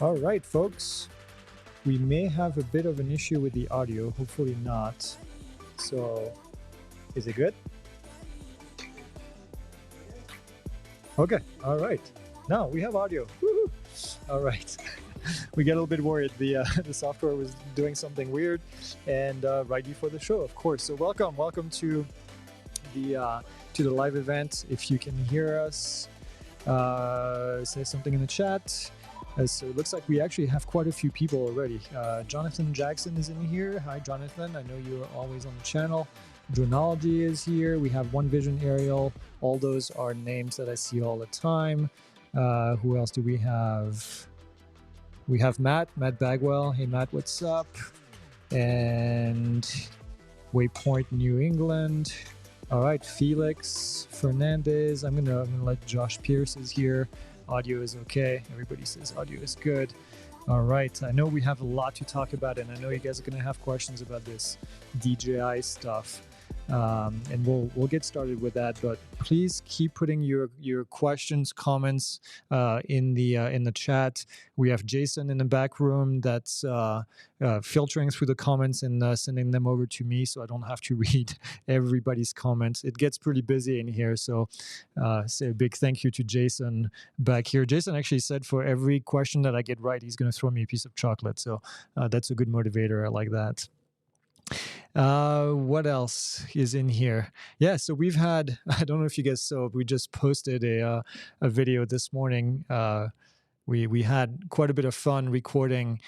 All right, folks. We may have a bit of an issue with the audio. Hopefully not. So, is it good? Okay. All right. Now we have audio. Woo-hoo. All right. We get a little bit worried. The software was doing something weird, and right before the show, of course. So welcome to the live event. If you can hear us, say something in the chat. So it looks like we actually have quite a few people already. Jonathan Jackson is in here. Hi, Jonathan. I know you're always on the channel. Dronology is here. We have One Vision Ariel. All those are names that I see all the time. Who else do we have? We have Matt Bagwell. Hey, Matt, what's up? And Waypoint New England. All right, Felix Fernandez. I'm gonna let Josh Pierce is here. Audio is okay. Everybody says audio is good. All right. I know we have a lot to talk about, and I know you guys are going to have questions about this DJI stuff. And we'll get started with that. But please keep putting your questions, comments in the chat. We have Jason in the back room that's filtering through the comments and sending them over to me, so I don't have to read everybody's comments. It gets pretty busy in here, so say a big thank you to Jason back here. Jason actually said for every question that I get right, he's going to throw me a piece of chocolate. So that's a good motivator. I like that. What else is in here? Yeah, so we've had, I don't know if you guys saw, we just posted a video this morning. We had quite a bit of fun recording.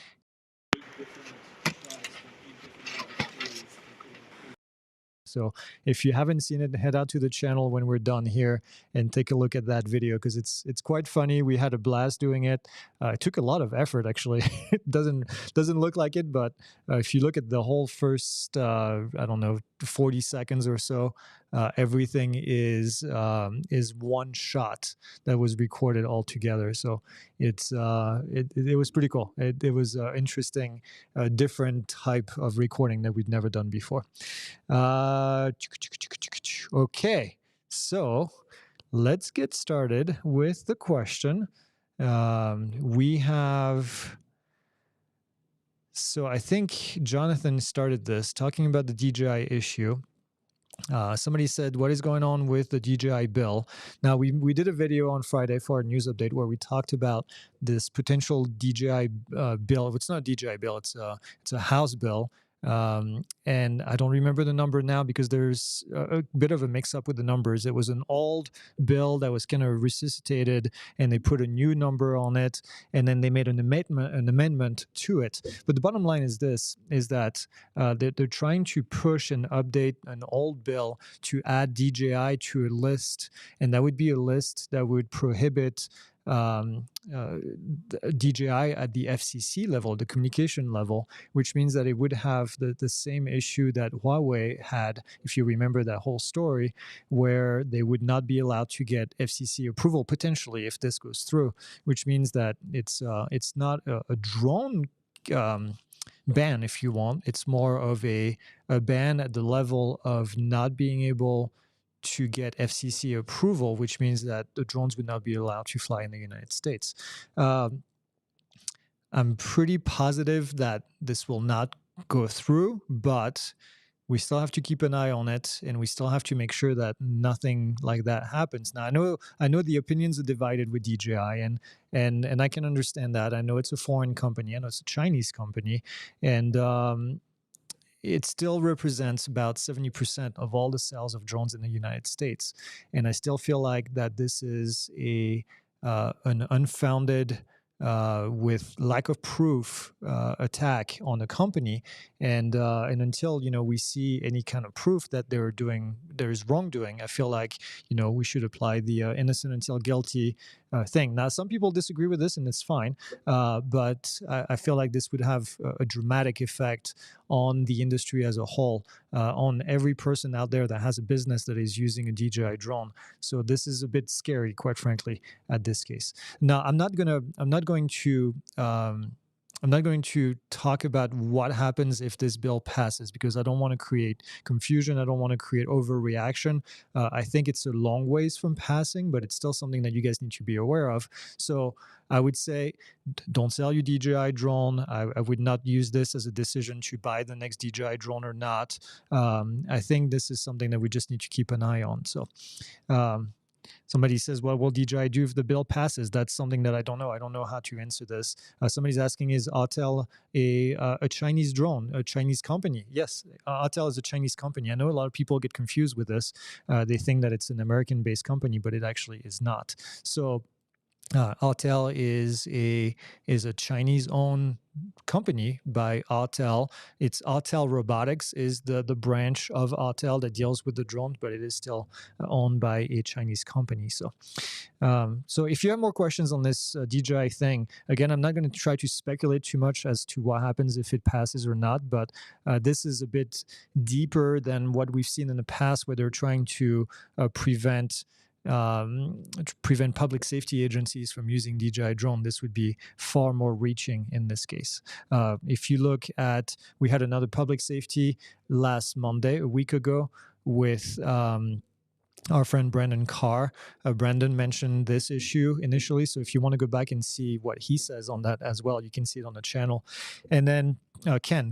So if you haven't seen it, head out to the channel when we're done here and take a look at that video, because it's quite funny. We had a blast doing it. It took a lot of effort, actually. It doesn't look like it, but if you look at the whole first, I don't know, 40 seconds or so, everything is one shot that was recorded all together. So it was pretty cool. It was interesting, different type of recording that we'd never done before. Okay, so let's get started with the question. We have. So I think Jonathan started this talking about the DJI issue. Somebody said, what is going on with the DJI bill? Now, we did a video on Friday for our news update where we talked about this potential DJI bill. It's not a DJI bill, it's a House bill. And I don't remember the number now because there's a bit of a mix-up with the numbers. It was an old bill that was kind of resuscitated, and they put a new number on it, and then they made an amendment to it. But the bottom line is this, is that they're trying to push and update an old bill to add DJI to a list, and that would be a list that would prohibit DJI at the FCC level, the communication level, which means that it would have the same issue that Huawei had, if you remember that whole story, where they would not be allowed to get FCC approval potentially if this goes through, which means that it's not a drone ban, if you want. It's more of a ban at the level of not being able to get FCC approval, which means that the drones would not be allowed to fly in the United States. I'm pretty positive that this will not go through, but we still have to keep an eye on it, and we still have to make sure that nothing like that happens. Now, I know the opinions are divided with DJI, and I can understand that. I know it's a foreign company. I know it's a Chinese company, and it still represents about 70% of all the sales of drones in the United States. And I still feel like that this is an unfounded, with lack of proof, attack on the company. And until, we see any kind of proof that there is wrongdoing, I feel like, we should apply the innocent until guilty thing. Now, some people disagree with this, and it's fine, but I feel like this would have a dramatic effect on the industry as a whole, on every person out there that has a business that is using a DJI drone. So this is a bit scary, quite frankly, at this case. Now, I'm not going to I'm not going to talk about what happens if this bill passes because I don't want to create confusion. I don't want to create overreaction. I think it's a long ways from passing, but it's still something that you guys need to be aware of. So I would say don't sell your DJI drone. I would not use this as a decision to buy the next DJI drone or not. I think this is something that we just need to keep an eye on. So um, somebody says, "What will DJI do if the bill passes?" That's something that I don't know. I don't know how to answer this. Somebody's asking, "Is Autel a Chinese drone, a Chinese company?" Yes, Autel is a Chinese company. I know a lot of people get confused with this. They think that it's an American-based company, but it actually is not. So Autel is a Chinese-owned company by Autel. It's Autel Robotics is the branch of Autel that deals with the drones, but it is still owned by a Chinese company. So if you have more questions on this DJI thing, again, I'm not going to try to speculate too much as to what happens if it passes or not, but this is a bit deeper than what we've seen in the past, where they're trying to prevent public safety agencies from using DJI drone. This would be far more reaching in this case. If you look at, we had another public safety last Monday, a week ago, with our friend Brandon Carr. Brandon mentioned this issue initially. So if you want to go back and see what he says on that as well, you can see it on the channel. And then Ken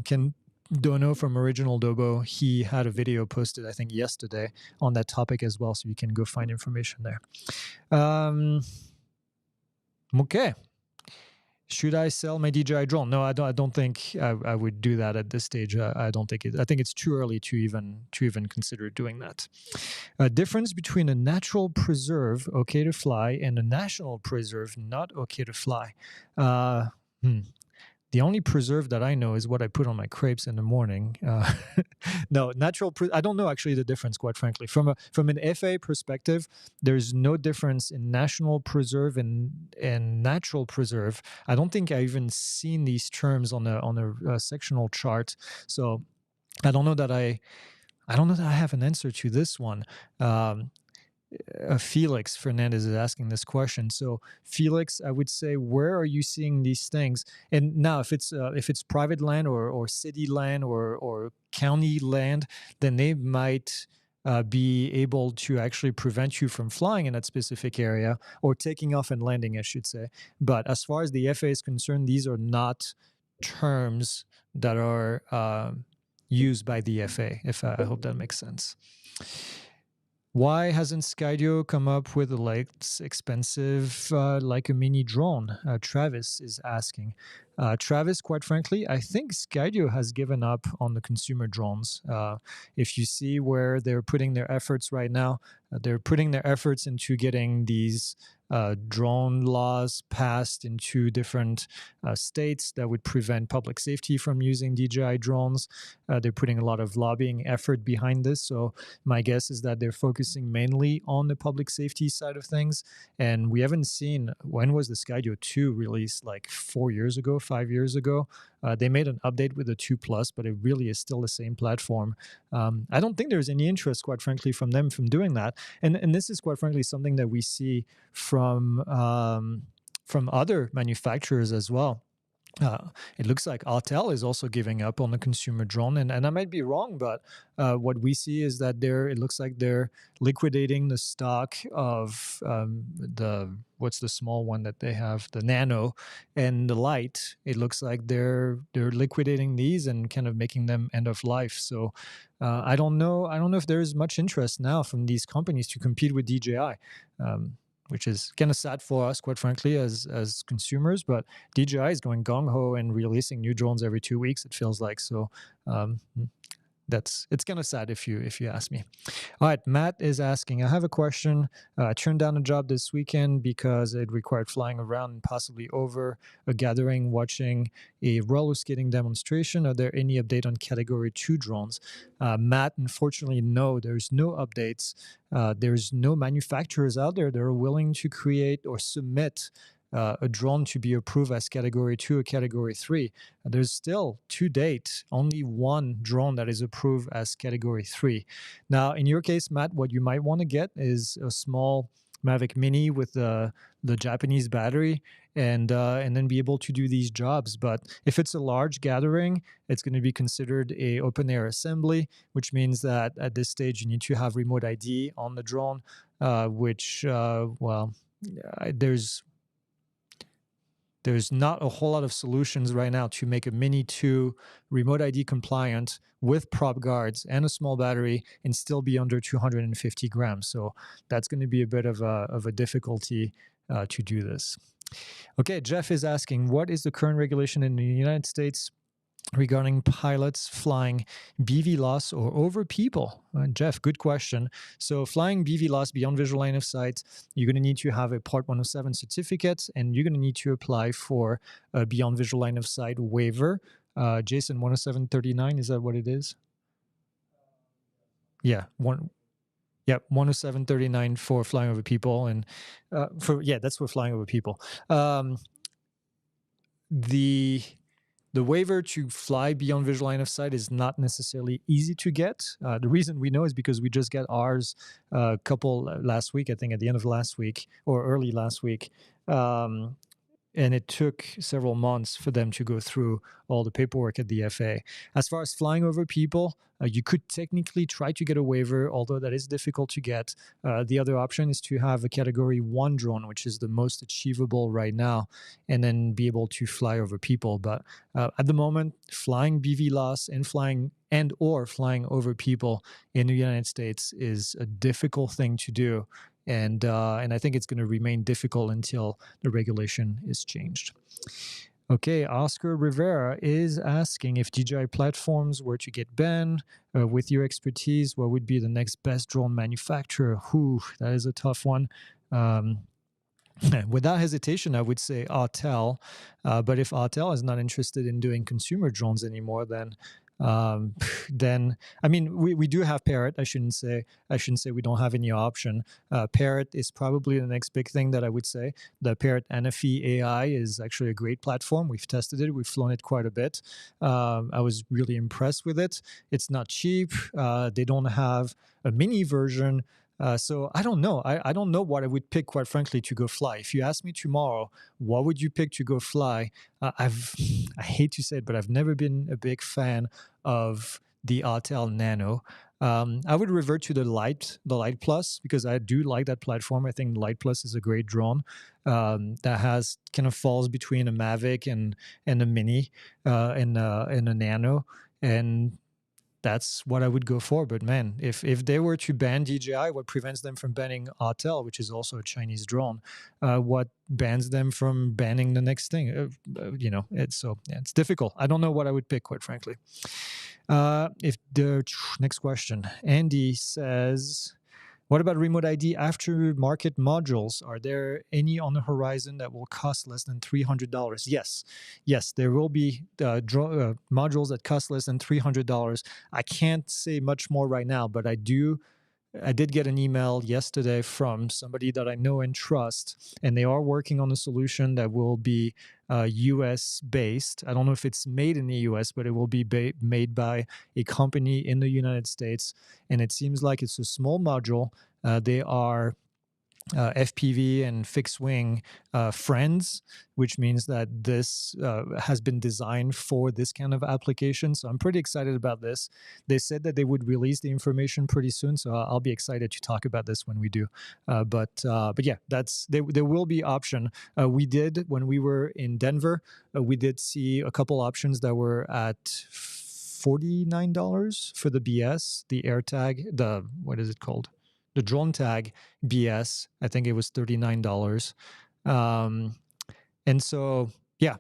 Dono from Original Dobo, he had a video posted, I think, yesterday on that topic as well. So you can go find information there. Okay. Should I sell my DJI drone? No, I don't think I would do that at this stage. I don't think it. I think it's too early to even consider doing that. A difference between a natural preserve okay to fly and a national preserve not okay to fly. The only preserve that I know is what I put on my crepes in the morning. No, I don't know actually the difference, quite frankly. From an FAA perspective, there's no difference in national preserve and natural preserve. I don't think I even seen these terms on a sectional chart. So I don't know that I have an answer to this one. Felix Fernandez is asking this question. So Felix, I would say, where are you seeing these things? And now, if it's private land or city land or county land, then they might be able to actually prevent you from flying in that specific area or taking off and landing, I should say. But as far as the FAA is concerned, these are not terms that are used by the FAA. I hope that makes sense. Why hasn't Skydio come up with a less expensive, like a mini drone? Travis is asking. Travis, quite frankly, I think Skydio has given up on the consumer drones. If you see where they're putting their efforts right now, they're putting their efforts into getting these drone laws passed in 2 different states that would prevent public safety from using DJI drones. They're putting a lot of lobbying effort behind this. So my guess is that they're focusing mainly on the public safety side of things. And we haven't seen, when was the Skydio 2 released? Like 4 years ago, 5 years ago. They made an update with the 2 Plus, but it really is still the same platform. I don't think there's any interest, quite frankly, from them from doing that. And this is, quite frankly, something that we see from other manufacturers as well. It looks like Autel is also giving up on the consumer drone, and I might be wrong, but what we see is that it looks like they're liquidating the stock of what's the small one that they have, the Nano and the Lite. It looks like they're liquidating these and kind of making them end of life. So I don't know if there is much interest now from these companies to compete with DJI. Which is kind of sad for us, quite frankly, as consumers. But DJI is going gung-ho and releasing new drones every 2 weeks, it feels like. So it's kind of sad if you ask me. All right, Matt is asking, I have a question. I turned down a job this weekend because it required flying around and possibly over a gathering, watching a roller skating demonstration. Are there any update on Category 2 drones? Matt, unfortunately, no, there's no updates. There's no manufacturers out there that are willing to create or submit a drone to be approved as Category 2 or Category 3. There's still, to date, only one drone that is approved as Category 3. Now, in your case, Matt, what you might want to get is a small Mavic Mini with a the Japanese battery and then be able to do these jobs. But if it's a large gathering, it's going to be considered a open air assembly, which means that at this stage you need to have remote ID on the drone, which there's not a whole lot of solutions right now to make a Mini 2 remote ID compliant with prop guards and a small battery and still be under 250 grams. So that's going to be a bit of a difficulty to do this. Okay, Jeff is asking, what is the current regulation in the United States regarding pilots flying BVLOS or over people? Jeff, good question. So flying BVLOS, beyond visual line of sight, you're going to need to have a Part 107 certificate, and you're going to need to apply for a beyond visual line of sight waiver. Jason, 10739, is that what it is? Yeah, 10739 for flying over people, and that's for flying over people. The waiver to fly beyond visual line of sight is not necessarily easy to get. The reason we know is because we just got ours a couple last week, I think at the end of last week or early last week. And it took several months for them to go through all the paperwork at the FAA. As far as flying over people, you could technically try to get a waiver, although that is difficult to get. The other option is to have a Category 1 drone, which is the most achievable right now, and then be able to fly over people. But at the moment, flying BVLOS and flying over people in the United States is a difficult thing to do. And I think it's going to remain difficult until the regulation is changed. Okay, Oscar Rivera is asking, if DJI platforms were to get banned, with your expertise, what would be the next best drone manufacturer? That is a tough one. Without hesitation, I would say Autel. But if Autel is not interested in doing consumer drones anymore, then I mean, we do have Parrot. I shouldn't say we don't have any option. Parrot is probably the next big thing that I would say. The Parrot Anafi AI is actually a great platform. We've tested it. We've flown it quite a bit. I was really impressed with it. It's not cheap. They don't have a mini version. So I don't know. I don't know what I would pick, quite frankly, to go fly. If you ask me tomorrow, what would you pick to go fly? I hate to say it, but I've never been a big fan of the Autel Nano. I would revert to the Light Plus, because I do like that platform. I think Light Plus is a great drone that kind of falls between a Mavic and a Mini and a Nano, and that's what I would go for. But man, if they were to ban DJI, what prevents them from banning Autel, which is also a Chinese drone? What bans them from banning the next thing? It's difficult. I don't know what I would pick, quite frankly. If the next question, Andy says, what about remote ID aftermarket modules? Are there any on the horizon that will cost less than $300? Yes, there will be modules that cost less than $300. I can't say much more right now, but I did get an email yesterday from somebody that I know and trust, and they are working on a solution that will be US based. I don't know if it's made in the US, but it will be made by a company in the United States. And it seems like it's a small module. They are FPV and fixed wing friends, which means that this has been designed for this kind of application. So I'm pretty excited about this. They said that they would release the information pretty soon, so I'll be excited to talk about this when we do. But yeah, there will be option. We did, when we were in Denver, we did see a couple options that were at $49 for the BS, the AirTag, what is it called? The drone tag BS, I think it was $39. And so, yeah,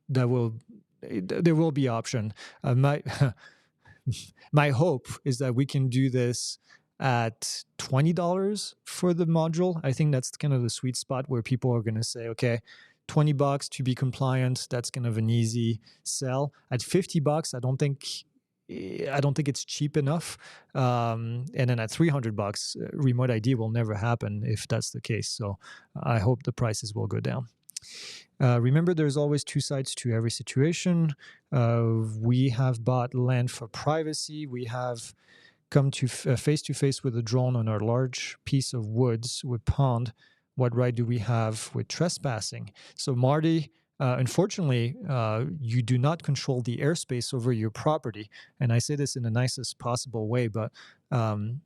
there will be option. My hope is that we can do this at $20 for the module. I think that's kind of the sweet spot where people are going to say, okay, $20 to be compliant. That's kind of an easy sell. At $50, I don't think it's cheap enough. And then at $300, remote ID will never happen if that's the case. So I hope the prices will go down. Remember, there's always two sides to every situation. We have bought land for privacy. We have come to face with a drone on our large piece of woods with pond what right do we have with trespassing? So, Marty, unfortunately, you do not control the airspace over your property. And I say this in the nicest possible way, but um,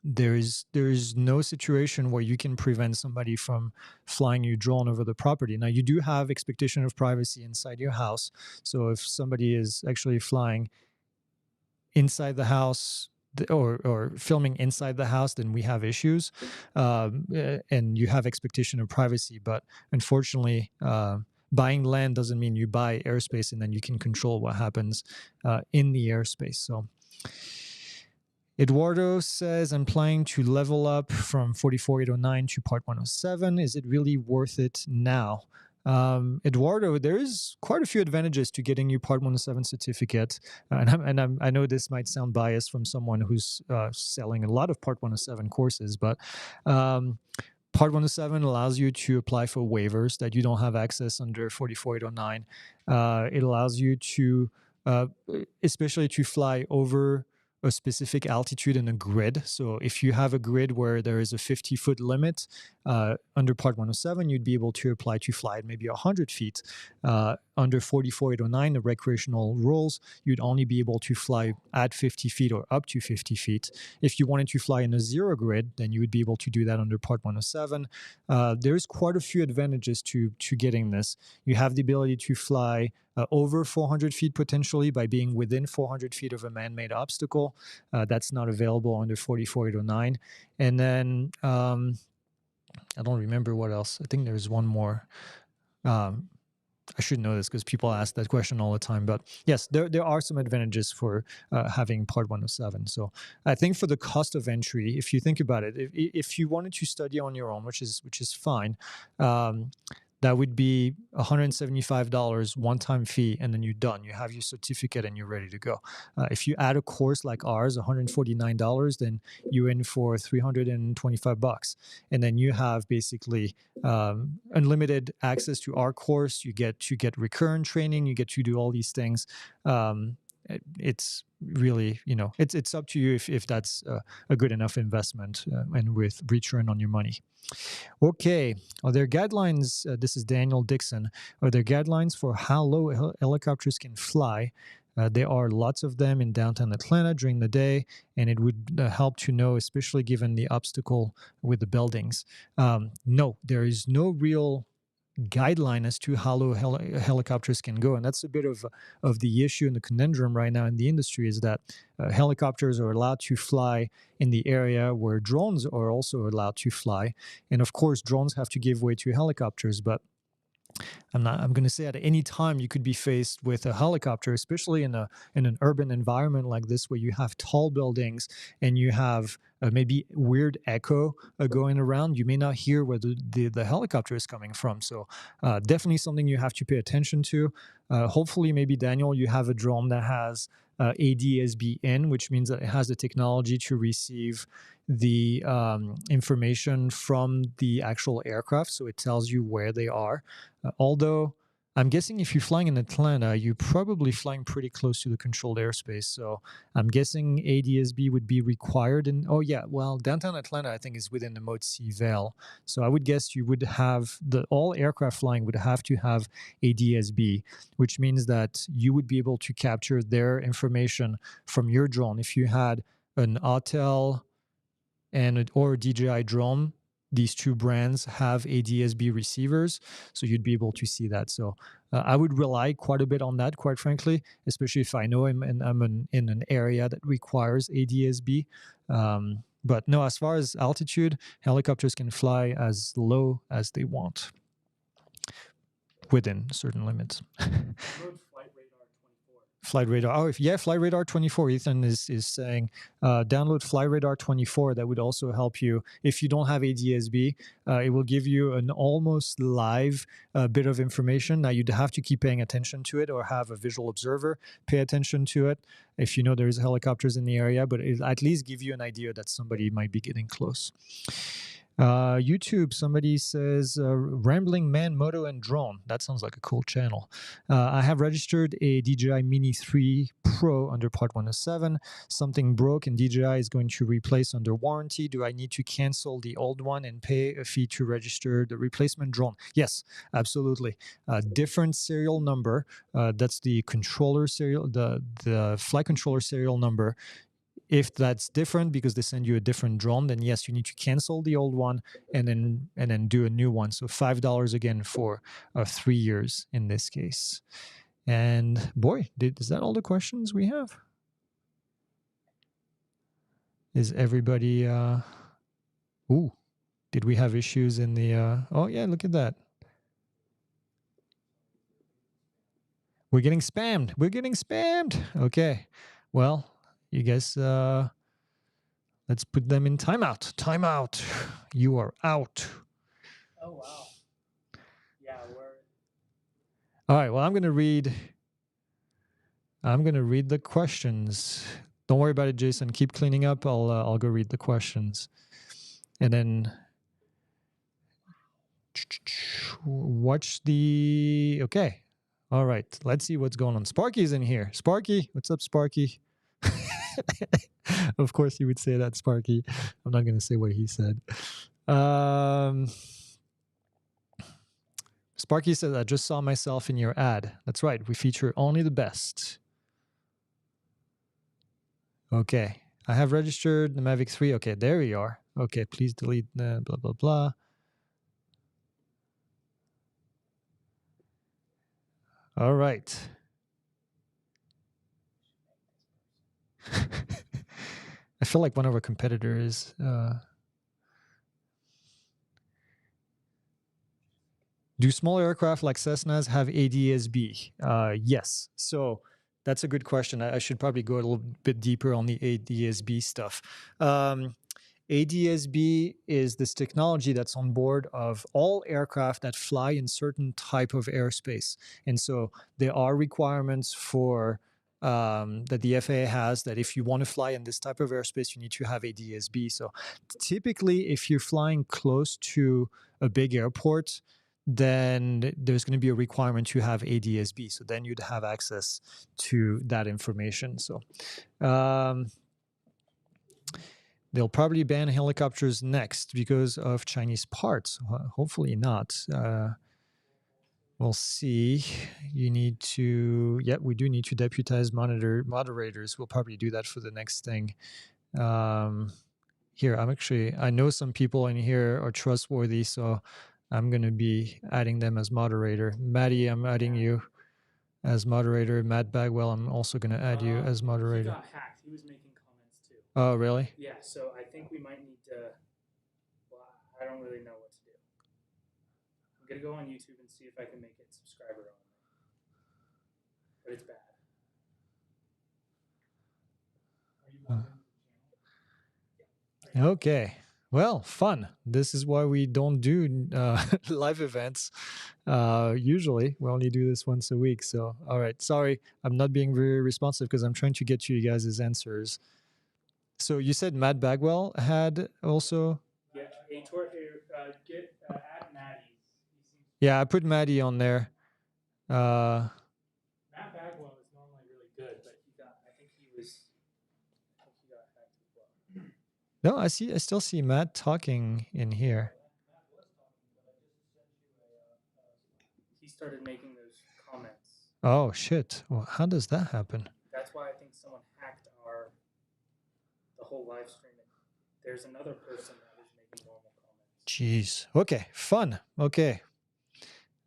there is no situation where you can prevent somebody from flying your drone over the property. Now, you do have expectation of privacy inside your house. So if somebody is actually flying inside the house, or filming inside the house, then we have issues, and you have expectation of privacy. But unfortunately, buying land doesn't mean you buy airspace and then you can control what happens in the airspace. So Eduardo says, I'm planning to level up from 44809 to Part 107. Is it really worth it now? Eduardo, there is quite a few advantages to getting your Part 107 certificate. I know this might sound biased from someone who's selling a lot of Part 107 courses, but Part 107 allows you to apply for waivers that you don't have access under 44809. It allows you to, especially to fly over a specific altitude in a grid. So if you have a grid where there is a 50-foot limit, under Part 107, you'd be able to apply to fly at maybe 100 feet. Under 44809, the recreational rules, you'd only be able to fly at 50 feet or up to 50 feet. If you wanted to fly in a zero grid, then you would be able to do that under Part 107. There's quite a few advantages to getting this. You have the ability to fly over 400 feet potentially by being within 400 feet of a man-made obstacle. That's not available under 44809. And then I don't remember what else. I think there's one more. I should know this because people ask that question all the time. But yes, there are some advantages for having Part 107. So I think for the cost of entry, if you think about it, if you wanted to study on your own, which is fine, that would be $175 one-time fee, and then you're done. You have your certificate and you're ready to go. If you add a course like ours, $149, then you're in for $325, and then you have basically unlimited access to our course. You get to get recurrent training. You get to do all these things. It's really, it's up to you if that's a good enough investment and with return on your money. Okay, are there guidelines? This is Daniel Dixon. Are there guidelines for how low helicopters can fly? There are lots of them in downtown Atlanta during the day, and it would help to know, especially given the obstacle with the buildings. No, there is no real guideline as to how low helicopters can go, and that's a bit of the issue and the conundrum right now in the industry, is that helicopters are allowed to fly in the area where drones are also allowed to fly, and of course drones have to give way to helicopters. But I'm going to say at any time you could be faced with a helicopter, especially in an urban environment like this, where you have tall buildings and you have maybe weird echo going around. You may not hear where the helicopter is coming from. So definitely something you have to pay attention to. Hopefully, maybe Daniel, you have a drone that has ADSB in, which means that it has the technology to receive the information from the actual aircraft, so it tells you where they are. Although I'm guessing if you're flying in Atlanta, you're probably flying pretty close to the controlled airspace. So I'm guessing ADSB would be required. And downtown Atlanta, I think, is within the Mode C Veil. So I would guess you would have all aircraft flying would have to have ADSB, which means that you would be able to capture their information from your drone. If you had an Autel or a DJI drone, these two brands have ADSB receivers, so you'd be able to see that. So I would rely quite a bit on that, quite frankly, especially if I know I'm in an area that requires ADSB. But no, as far as altitude, helicopters can fly as low as they want within certain limits. Flight Radar. Flight Radar 24. Ethan is saying download Flight Radar 24. That would also help you if you don't have ADSB. It will give you an almost live bit of information. Now, you'd have to keep paying attention to it or have a visual observer pay attention to it if you know there's helicopters in the area, but it'll at least give you an idea that somebody might be getting close. YouTube, somebody says Rambling Man, Moto, and Drone. That sounds like a cool channel. I have registered a DJI Mini 3 Pro under Part 107. Something broke and DJI is going to replace under warranty. Do I need to cancel the old one and pay a fee to register the replacement drone? Yes, absolutely. Different serial number. That's the controller serial, the flight controller serial number. If that's different because they send you a different drone, then yes, you need to cancel the old one and then do a new one. So $5 again for 3 years in this case. And boy, is that all the questions we have? Is everybody? Ooh, did we have issues in the? Oh yeah, look at that. We're getting spammed. We're getting spammed. Okay, well, you guys. Let's put them in timeout. Timeout. You are out. Oh, wow. Yeah, we're... All right. Well, I'm going to read the questions. Don't worry about it, Jason. Keep cleaning up. I'll go read the questions. And then watch the... Okay. All right. Let's see what's going on. Sparky's in here. Sparky. What's up, Sparky? Of course, you would say that, Sparky. I'm not going to say what he said. Sparky says, I just saw myself in your ad. That's right. We feature only the best. Okay. I have registered the Mavic 3. Okay, there we are. Okay, please delete the blah, blah, blah. All right. I feel like one of our competitors... Do small aircraft like Cessnas have ADS-B? Yes. So that's a good question. I should probably go a little bit deeper on the ADS-B stuff. ADS-B is this technology that's on board of all aircraft that fly in certain type of airspace. And so there are requirements for that the FAA has that if you want to fly in this type of airspace, you need to have ADS-B. So typically, if you're flying close to a big airport, then there's going to be a requirement to have ADS-B. So then you'd have access to that information. So they'll probably ban helicopters next because of Chinese parts. Hopefully not. We'll see. You need to, we do need to deputize moderators. We'll probably do that for the next thing. Here, I know some people in here are trustworthy, so I'm going to be adding them as moderator. Maddie, I'm adding you as moderator. Matt Bagwell, I'm also going to add you as moderator. He got hacked. He was making comments too. Oh, really? Yeah, so I think we might need to... Well, I don't really know what to do. I'm going to go on YouTube and see if I can make it subscriber only. But it's bad. Are you watching the channel? Okay. Well, fun. This is why we don't do live events. Usually, we only do this once a week. So, all right. Sorry, I'm not being very responsive because I'm trying to get you guys' answers. So you said Matt Bagwell had also... Yeah, add Maddie. Yeah, I put Maddie on there. Matt Bagwell is normally really good, but I think he got hacked as well. No, I still see Matt talking in here. He started making those comments. Oh shit! Well, how does that happen? That's why I think someone hacked the whole live stream. There's another person that is making normal comments. Jeez. Okay. Fun. Okay.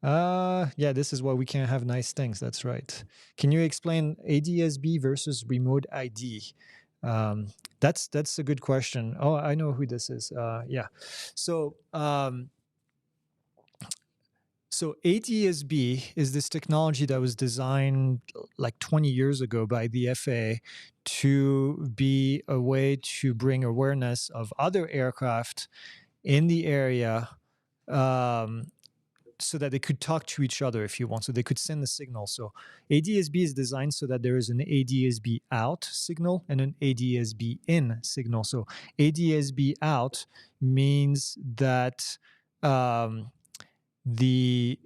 Yeah, this is why we can't have nice things. That's right. Can you explain ADS-B versus remote ID? That's a good question. Oh, I know who this is. Yeah. So ADS-B is this technology that was designed like 20 years ago by the FAA to be a way to bring awareness of other aircraft in the area so that they could talk to each other if you want, so they could send the signal. So ADSB is designed so that there is an ADSB out signal and an ADSB in signal. So ADSB out means that the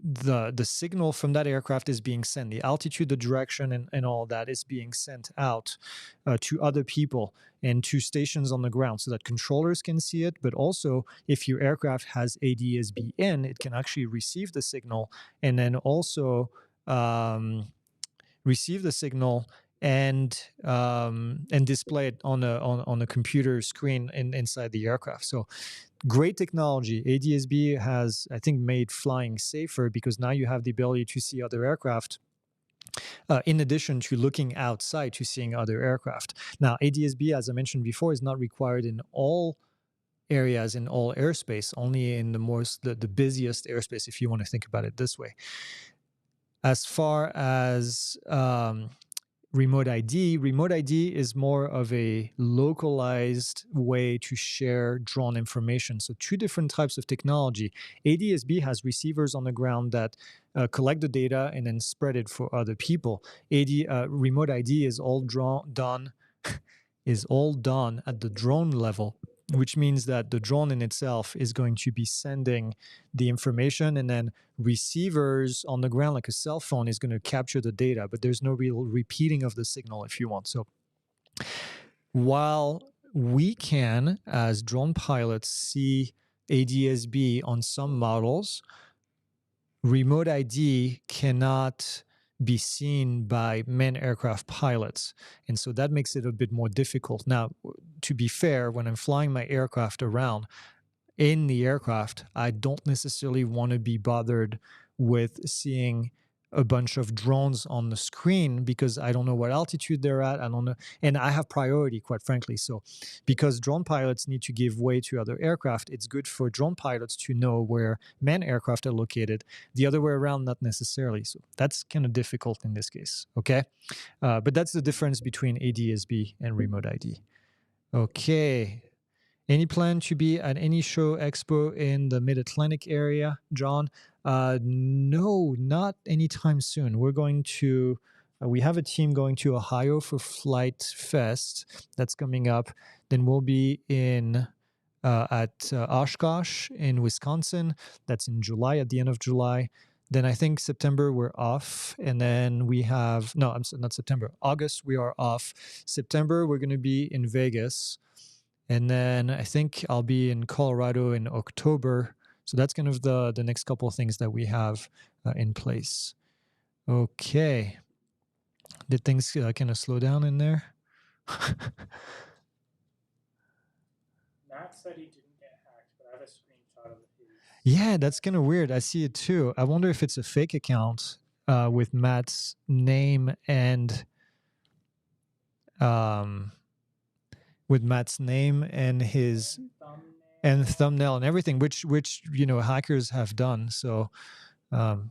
the signal from that aircraft is being sent, the altitude, the direction, and all that is being sent out to other people and to stations on the ground so that controllers can see it. But also, if your aircraft has ADSB in, it can actually receive the signal and then also receive the signal and display it on a computer screen inside the aircraft. So great technology. ADSB has, I think, made flying safer because now you have the ability to see other aircraft in addition to looking outside to seeing other aircraft. Now, ADSB, as I mentioned before, is not required in all areas in all airspace, only in the busiest airspace, if you want to think about it this way. As far as remote ID is more of a localized way to share drone information. So two different types of technology. ADSB has receivers on the ground that collect the data and then spread it for other people. Remote ID is all done at the drone level, which means that the drone in itself is going to be sending the information, and then receivers on the ground, like a cell phone, is going to capture the data, but there's no real repeating of the signal if you want. So while we can, as drone pilots, see ADSB on some models, remote ID cannot be seen by manned aircraft pilots. And so that makes it a bit more difficult. Now, to be fair, when I'm flying my aircraft around in the aircraft, I don't necessarily want to be bothered with seeing a bunch of drones on the screen because I don't know what altitude they're at. I don't know. And I have priority, quite frankly. So because drone pilots need to give way to other aircraft, it's good for drone pilots to know where manned aircraft are located. The other way around, not necessarily. So that's kind of difficult in this case. Okay. But that's the difference between ADSB and remote ID. Okay. Any plan to be at any show expo in the Mid-Atlantic area, John? No, not anytime soon. We're going to, we have a team going to Ohio for Flight Fest. That's coming up. Then we'll be at Oshkosh in Wisconsin. That's in July, at the end of July. Then I think September we're off. And then we have, no, not September, August we are off. September we're going to be in Vegas. And then I think I'll be in Colorado in October. So that's kind of the next couple of things that we have in place. Okay. Did things kind of slow down in there? Matt said he didn't get hacked, but I have a screenshot of his. Yeah, that's kind of weird. I see it too. I wonder if it's a fake account with Matt's name and his thumbnail and everything, which hackers have done. So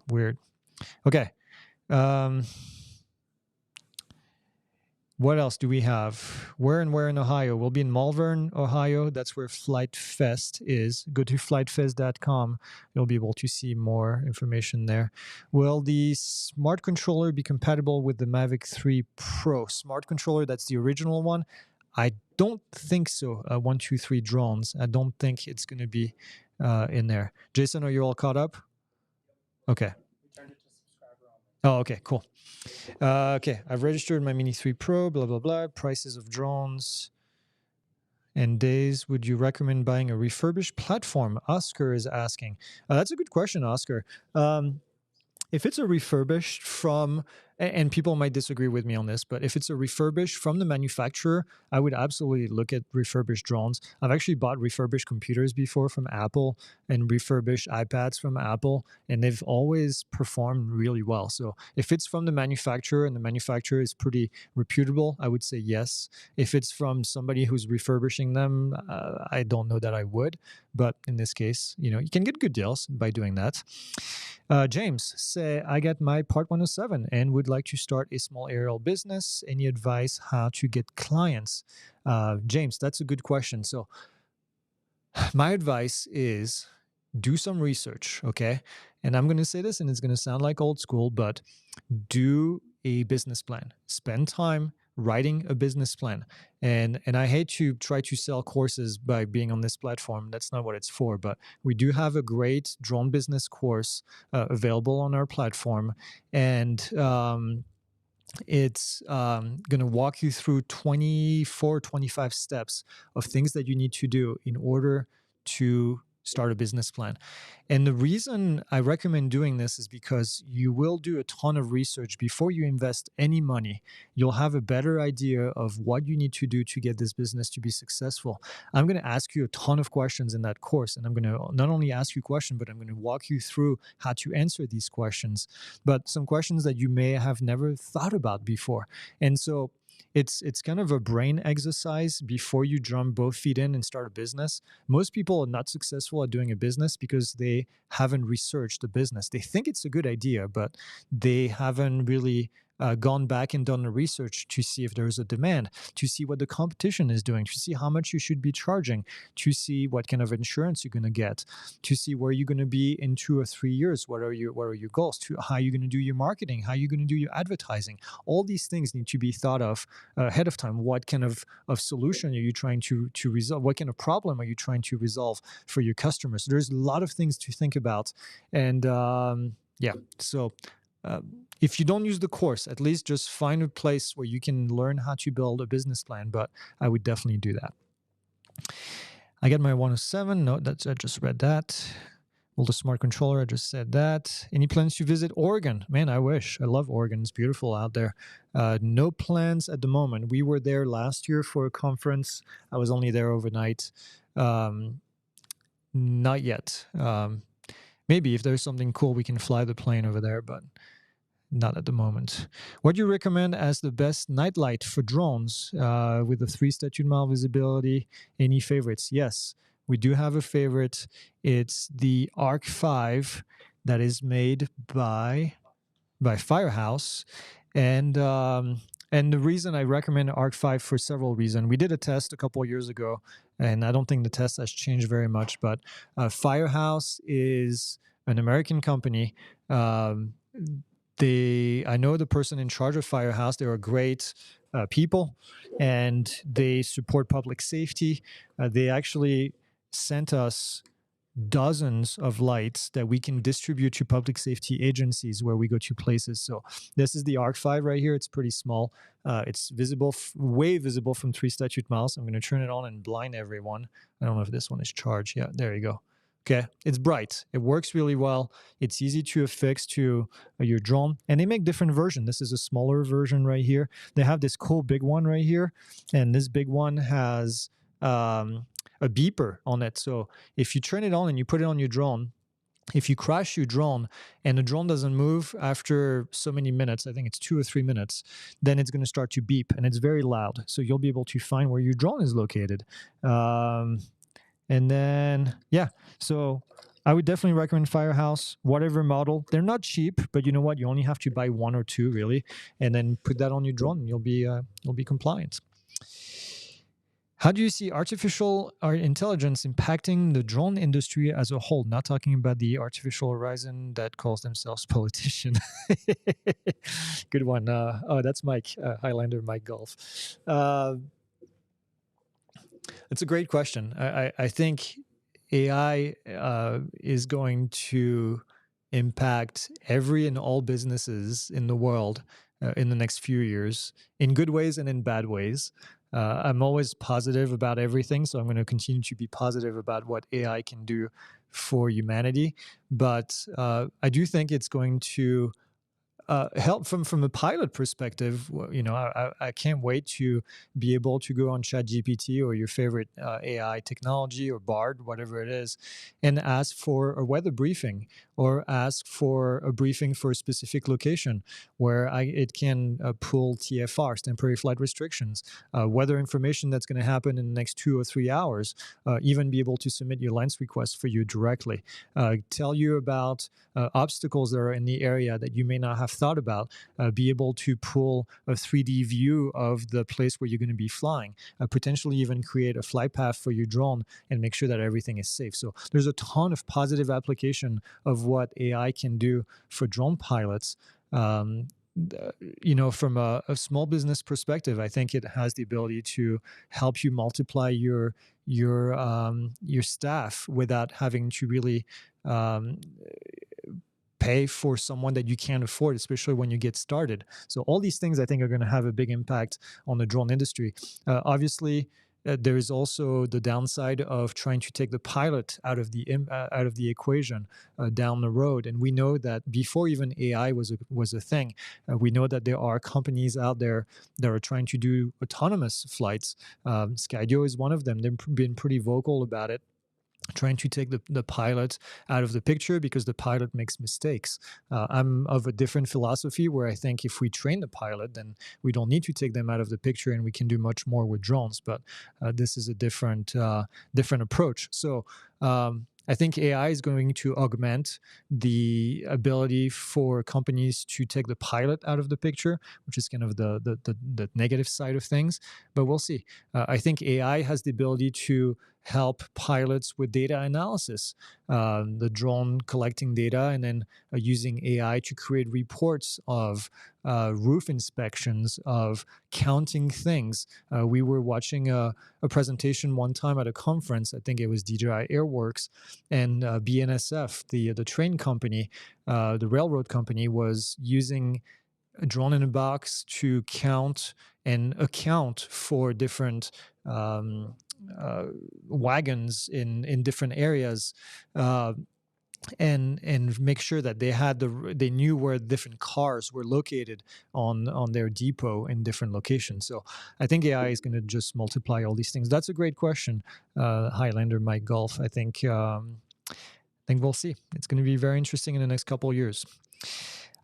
weird. Okay. What else do we have? Where in Ohio? We'll be in Malvern, Ohio. That's where Flight Fest is. Go to flightfest.com. You'll be able to see more information there. Will the smart controller be compatible with the Mavic 3 Pro? Smart controller, that's the original one. I don't think so. 123 drones. I don't think it's going to be in there. Jason, are you all caught up? Okay. We turned it to subscriber only. Oh, okay, cool. Okay, I've registered my Mini 3 Pro, blah, blah, blah. Prices of drones and days. Would you recommend buying a refurbished platform? Oscar is asking. That's a good question, Oscar. If it's a refurbished from, and people might disagree with me on this, but if it's a refurbished from the manufacturer, I would absolutely look at refurbished drones. I've actually bought refurbished computers before from Apple and refurbished iPads from Apple, and they've always performed really well. So if it's from the manufacturer and the manufacturer is pretty reputable, I would say yes. If it's from somebody who's refurbishing them, I don't know that I would. But in this case, you can get good deals by doing that. James say, I got my Part 107 and would like to start a small aerial business. Any advice how to get clients? James, that's a good question. So my advice is do some research, okay? And I'm going to say this and it's going to sound like old school, but do a business plan. Spend time writing a business plan. And I hate to try to sell courses by being on this platform. That's not what it's for, but we do have a great drone business course available on our platform. And it's going to walk you through 24, 25 steps of things that you need to do in order to start a business plan. And the reason I recommend doing this is because you will do a ton of research before you invest any money. You'll have a better idea of what you need to do to get this business to be successful. I'm going to ask you a ton of questions in that course, and I'm going to not only ask you questions, but I'm going to walk you through how to answer these questions, but some questions that you may have never thought about before. And so it's kind of a brain exercise before you jump both feet in and start a business. Most people are not successful at doing a business because they haven't researched the business. They think it's a good idea, but they haven't really gone back and done the research to see if there's a demand, to see what the competition is doing, to see how much you should be charging, to see what kind of insurance you're going to get, to see where you're going to be in 2 or 3 years. What are your goals? To how you're going to do your marketing, how you're going to do your advertising. All these things need to be thought of ahead of time. What kind of solution are you trying to resolve? What kind of problem are you trying to resolve for your customers? There's a lot of things to think about. And yeah, so if you don't use the course, at least just find a place where you can learn how to build a business plan. But I would definitely do that. I get my 107. No, I just read that. Well, the smart controller, I just said that. Any plans to visit Oregon? Man, I wish. I love Oregon. It's beautiful out there. No plans at the moment. We were there last year for a conference. I was only there overnight. Not yet. Maybe if there's something cool, we can fly the plane over there, but not at the moment. What do you recommend as the best nightlight for drones with a 3 statute mile visibility? Any favorites? Yes, we do have a favorite. It's the Arc 5 that is made by Firehouse. And the reason I recommend Arc 5 for several reasons. We did a test a couple of years ago, and I don't think the test has changed very much, but Firehouse is an American company. I know the person in charge of Firehouse. They are great people, and they support public safety. They actually sent us dozens of lights that we can distribute to public safety agencies where we go to places. So this is the Arc 5 right here. It's pretty small. It's visible, way visible from 3 statute miles. I'm going to turn it on and blind everyone. I don't know if this one is charged. Yeah, there you go. Okay, it's bright. It works really well. It's easy to affix to your drone. And they make different versions. This is a smaller version right here. They have this cool big one right here. And this big one has a beeper on it. So if you turn it on and you put it on your drone, if you crash your drone and the drone doesn't move after so many minutes, I think it's 2 or 3 minutes, then it's going to start to beep, and it's very loud. So you'll be able to find where your drone is located. And then, yeah, so I would definitely recommend Firehouse, whatever model. They're not cheap, but you know what? You only have to buy 1 or 2 really, and then put that on your drone, and you'll be compliant. How do you see artificial intelligence impacting the drone industry as a whole? Not talking about the artificial horizon that calls themselves politician. Good one. Oh, that's Mike, Highlander Mike Golf. It's a great question. I think AI is going to impact every and all businesses in the world in the next few years, in good ways and in bad ways. I'm always positive about everything, so I'm going to continue to be positive about what AI can do for humanity. But I do think it's going to help from a pilot perspective. You know, I can't wait to be able to go on ChatGPT or your favorite AI technology or Bard, whatever it is, and ask for a weather briefing or ask for a briefing for a specific location where it can pull TFRs, temporary flight restrictions, weather information that's going to happen in the next 2 or 3 hours, even be able to submit your lens request for you directly, tell you about obstacles that are in the area that you may not have thought about. Be able to pull a 3D view of the place where you're going to be flying, potentially even create a flight path for your drone and make sure that everything is safe. So there's a ton of positive application of what AI can do for drone pilots. Um, from a small business perspective, I think it has the ability to help you multiply your staff without having to really um, pay for someone that you can't afford, especially when you get started. So all these things I think are going to have a big impact on the drone industry. Obviously, there is also the downside of trying to take the pilot out of the equation down the road. And we know that before even AI was a thing, we know that there are companies out there that are trying to do autonomous flights. Skydio is one of them. They've been pretty vocal about it, trying to take the pilot out of the picture because the pilot makes mistakes. I'm of a different philosophy where I think if we train the pilot, then we don't need to take them out of the picture and we can do much more with drones. But this is a different approach. So I think AI is going to augment the ability for companies to take the pilot out of the picture, which is kind of the negative side of things. But we'll see. I think AI has the ability to help pilots with data analysis, the drone collecting data and then using AI to create reports of roof inspections, of counting things. We were watching a presentation one time at a conference. I think it was DJI Airworks, and BNSF, the train company, the railroad company, was using a drone in a box to count and account for different wagons in different areas, uh, and make sure that they knew where different cars were located on their depot in different locations. So I think AI is going to just multiply all these things. That's a great question, Highlander Mike Golf. I think we'll see. It's going to be very interesting in the next couple of years.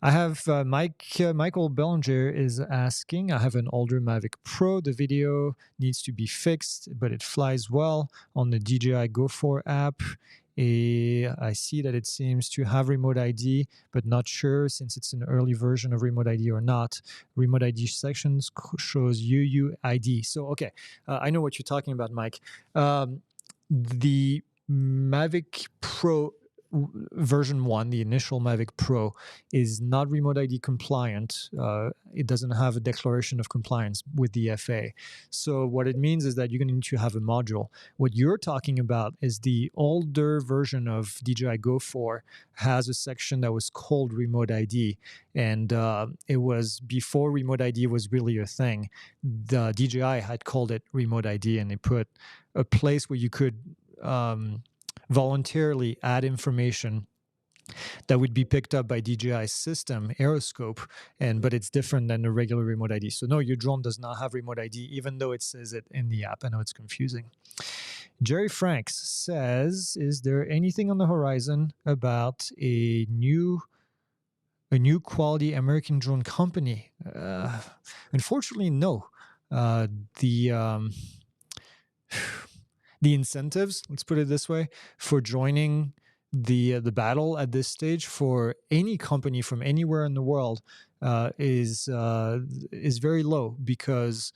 I have Michael Bellinger is asking, I have an older Mavic Pro. The video needs to be fixed, but it flies well on the DJI Go 4 app. I see that it seems to have Remote ID, but not sure since it's an early version of Remote ID or not. Remote ID sections shows UUID. So, okay, I know what you're talking about, Mike. The Mavic Pro version 1, the initial Mavic Pro, is not Remote ID compliant. It doesn't have a declaration of compliance with the FAA. So what it means is that you're going to need to have a module. What you're talking about is the older version of DJI Go 4 has a section that was called Remote ID. And it was before Remote ID was really a thing. The DJI had called it Remote ID, and they put a place where you could voluntarily add information that would be picked up by DJI's system, Aeroscope, but it's different than the regular Remote ID. So no, your drone does not have Remote ID, even though it says it in the app. I know it's confusing. Jerry Franks says, is there anything on the horizon about a new quality American drone company? Unfortunately, no. The incentives, let's put it this way, for joining the battle at this stage for any company from anywhere in the world is very low because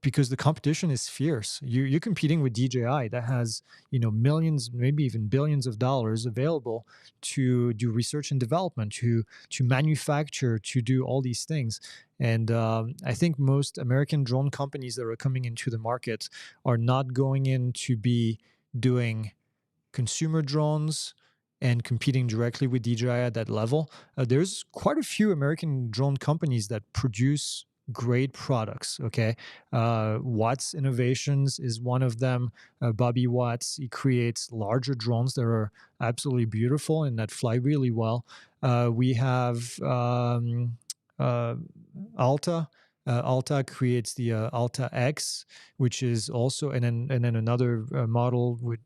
the competition is fierce. You're competing with DJI that has millions, maybe even billions of dollars available to do research and development, to manufacture, to do all these things. And I think most American drone companies that are coming into the market are not going in to be doing consumer drones and competing directly with DJI at that level. There's quite a few American drone companies that produce great products. Okay, Watts Innovations is one of them. Bobby Watts, he creates larger drones that are absolutely beautiful and that fly really well. We have Alta. Alta creates the Alta X, which is also, and then another model with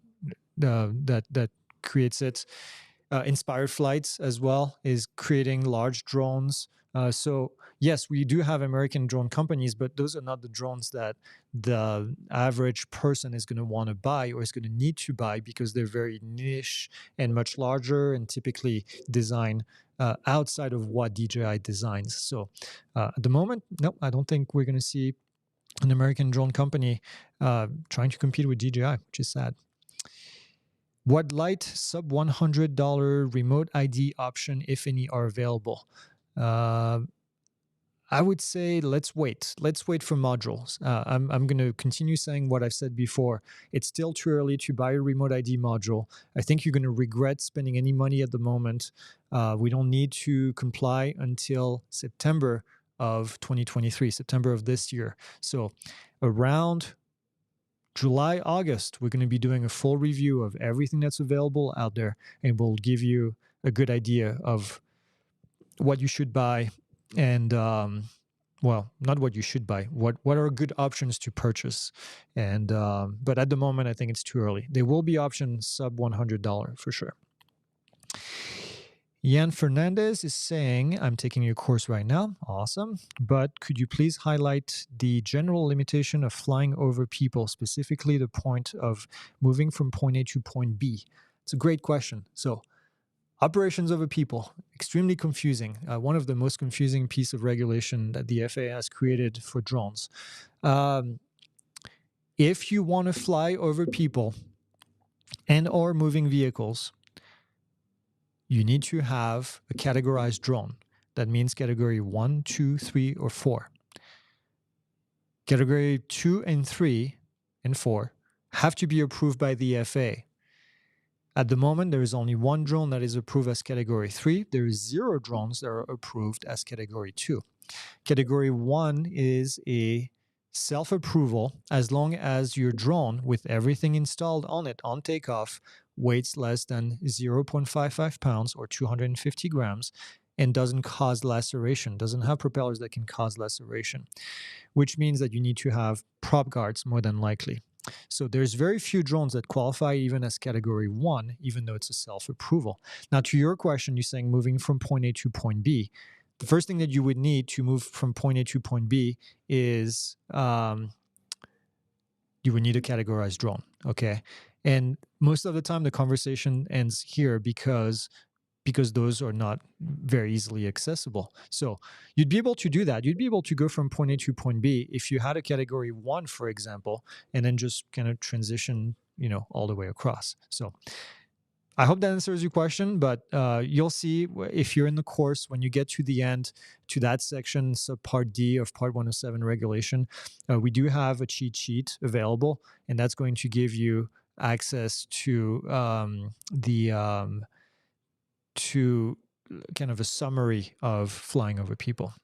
that creates it. Inspired Flights as well is creating large drones. So yes, we do have American drone companies, but those are not the drones that the average person is going to want to buy or is going to need to buy because they're very niche and much larger and typically designed outside of what DJI designs. So at the moment, no, I don't think we're going to see an American drone company trying to compete with DJI, which is sad. What light sub $100 remote ID option, if any, are available? I would say let's wait. Let's wait for modules. I'm going to continue saying what I've said before. It's still too early to buy a remote ID module. I think you're going to regret spending any money at the moment. We don't need to comply until September of 2023, September of this year. So around July, August, we're going to be doing a full review of everything that's available out there, and we'll give you a good idea of what you should buy and well, not what you should buy, what are good options to purchase. And but at the moment, I think it's too early. There will be options sub $100 for sure. Yan Fernandez is saying, I'm taking your course right now. Awesome. But could you please highlight the general limitation of flying over people, specifically the point of moving from point A to point B? It's a great question. So operations over people, extremely confusing. One of the most confusing piece of regulation that the FAA has created for drones. If you want to fly over people and or moving vehicles, you need to have a categorized drone. That means category 1, 2, 3, or 4. Category 2 and 3 and 4 have to be approved by the FAA. At the moment, there is only one drone that is approved as category 3. There is 0 drones that are approved as category 2. Category 1 is a self-approval as long as your drone, with everything installed on it on takeoff, weighs less than 0.55 pounds or 250 grams and doesn't cause laceration, doesn't have propellers that can cause laceration, which means that you need to have prop guards more than likely. So there's very few drones that qualify even as category 1, even though it's a self-approval. Now, to your question, you're saying moving from point A to point B. The first thing that you would need to move from point A to point B is you would need a categorized drone, okay? And most of the time, the conversation ends here because those are not very easily accessible. So you'd be able to do that. You'd be able to go from point A to point B if you had a category 1, for example, and then just kind of transition, all the way across. So I hope that answers your question, but you'll see if you're in the course, when you get to the end, to that section, subpart D of Part 107 regulation, we do have a cheat sheet available, and that's going to give you access to to kind of a summary of flying over people.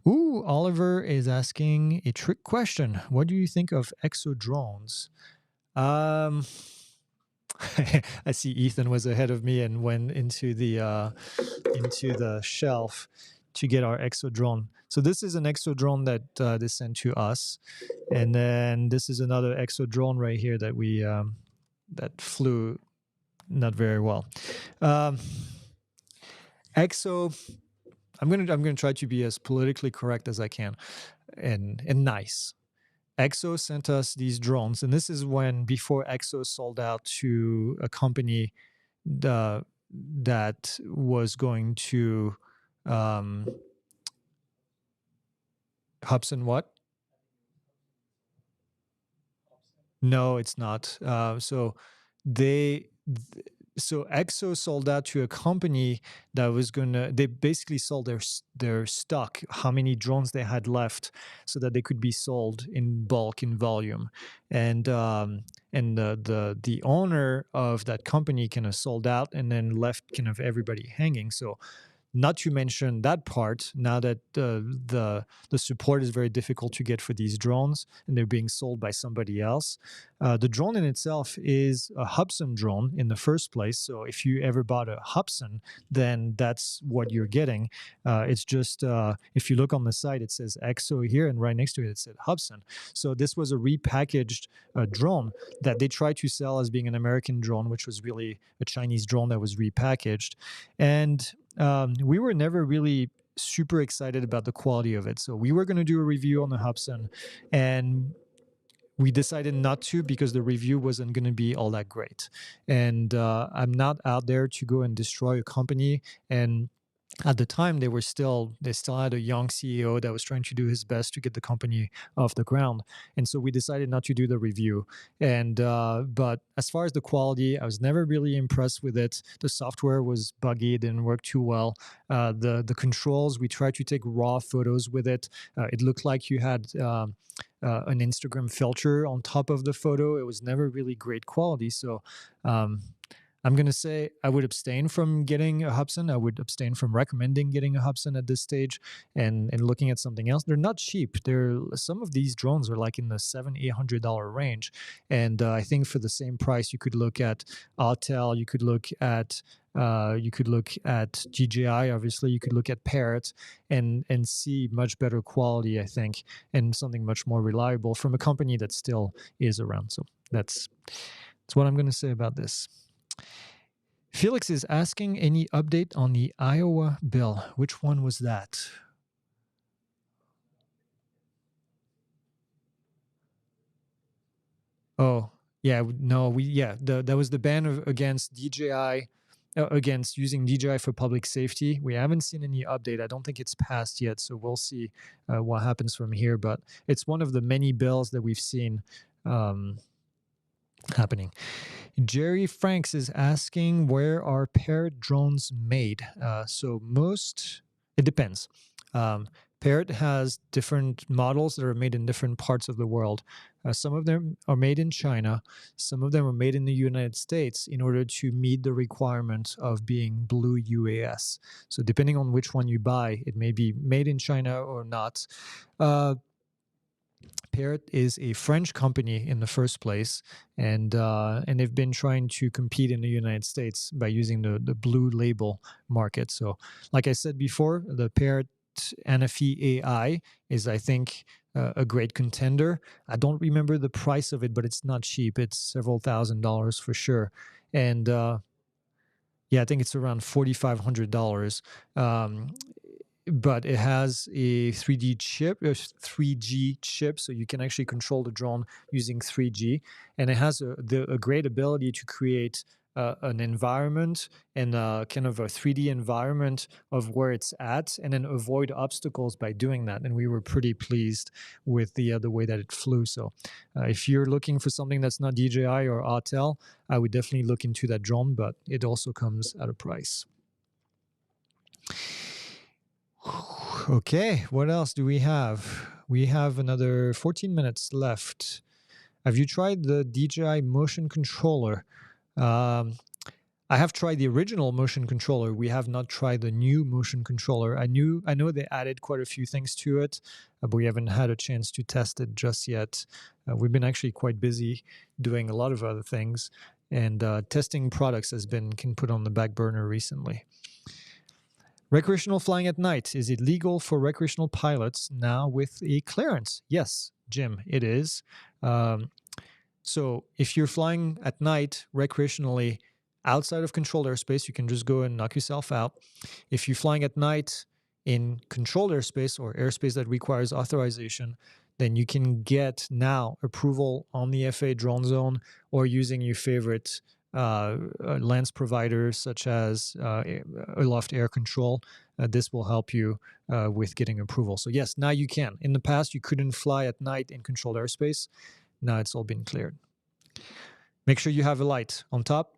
Ooh, Oliver is asking a trick question. What do you think of exo drones? I see Ethan was ahead of me and went into the shelf to get our exo drone. So this is an exo drone that they sent to us, and then this is another exo drone right here that we that flew not very well. Exo, I'm gonna try to be as politically correct as I can, and nice. Exo sent us these drones, and this is before Exo sold out to a company that was going to Hubsan what? No, it's not. So Exo sold out to a company that was they basically sold their stock, how many drones they had left, so that they could be sold in bulk, in volume. And the owner of that company kind of sold out and then left kind of everybody hanging. So not to mention that part, now that the support is very difficult to get for these drones and they're being sold by somebody else. The drone in itself is a Hubsan drone in the first place. So if you ever bought a Hubsan, then that's what you're getting. It's just, if you look on the site, it says Exo here, and right next to it, it said Hubsan. So this was a repackaged drone that they tried to sell as being an American drone, which was really a Chinese drone that was repackaged. And we were never really super excited about the quality of it. So we were going to do a review on the Hubsan, and we decided not to because the review wasn't going to be all that great. And I'm not out there to go and destroy a company. And at the time they still had a young CEO that was trying to do his best to get the company off the ground, and so we decided not to do the review. And but as far as the quality, I was never really impressed with it. The software was buggy, it didn't work too well. The controls, we tried to take raw photos with it. It looked like you had an Instagram filter on top of the photo. It was never really great quality. So um, I'm going to say I would abstain from getting a Hubsan. I would abstain from recommending getting a Hubsan at this stage, and looking at something else. They're not cheap. Some of these drones are like in the $700-800 range. And I think for the same price, you could look at Autel, you could look at DJI, obviously, you could look at Parrot and see much better quality, I think, and something much more reliable from a company that still is around. So that's what I'm going to say about this. Felix is asking any update on the Iowa bill. Which one was that? Oh, yeah, no, that was the ban against DJI, against using DJI for public safety. We haven't seen any update. I don't think it's passed yet, so we'll see what happens from here. But it's one of the many bills that we've seen happening. Jerry Franks is asking, where are Parrot drones made? It depends. Parrot has different models that are made in different parts of the world. Some of them are made in China. Some of them are made in the United States in order to meet the requirement of being Blue UAS. So depending on which one you buy, it may be made in China or not. Parrot is a French company in the first place, and they've been trying to compete in the United States by using the blue label market. So, like I said before, the Parrot NFE AI is, I think, a great contender. I don't remember the price of it, but it's not cheap. It's several $1,000s for sure, and yeah, I think it's around $4,500. But it has a 3G chip, so you can actually control the drone using 3G, and it has a great ability to create an environment and kind of a 3D environment of where it's at, and then avoid obstacles by doing that. And we were pretty pleased with the way that it flew. So if you're looking for something that's not DJI or Autel, I would definitely look into that drone, but it also comes at a price. Okay, what else do we have? We have another 14 minutes left. Have you tried the DJI motion controller? I have tried the original motion controller. We have not tried the new motion controller. I know they added quite a few things to it, but we haven't had a chance to test it just yet. We've been actually quite busy doing a lot of other things, and testing products can put on the back burner recently. Recreational flying at night. Is it legal for recreational pilots now with a clearance? Yes, Jim, it is. So if you're flying at night recreationally outside of controlled airspace, you can just go and knock yourself out. If you're flying at night in controlled airspace or airspace that requires authorization, then you can get now approval on the FAA drone zone or using your favorite lens providers such as Aloft Air Control. This will help you with getting approval. So yes, now you can. In the past, you couldn't fly at night in controlled airspace. Now it's all been cleared. Make sure you have a light on top.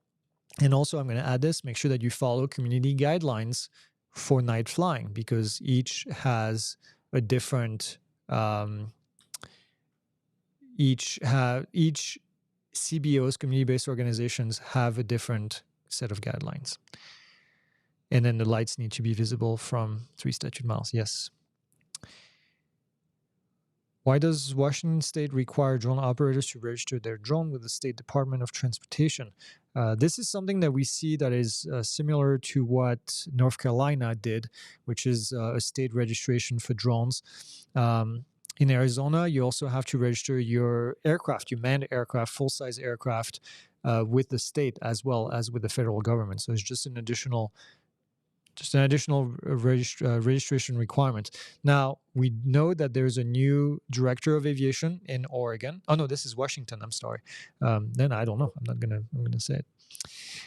And also, I'm going to add this, make sure that you follow community guidelines for night flying, because each has a different, each CBOs, community-based organizations, have a different set of guidelines. And then the lights need to be visible from 3 statute miles. Yes. Why does Washington State require drone operators to register their drone with the State Department of Transportation? This is something that we see that is similar to what North Carolina did, which is a state registration for drones. In Arizona, you also have to register your aircraft, your manned aircraft, full-size aircraft, with the state as well as with the federal government. So it's just an additional just an additional registration requirement. Now, we know that there's a new director of aviation in Oregon. Oh no, this is Washington. I'm sorry. Then I don't know. I'm gonna say it.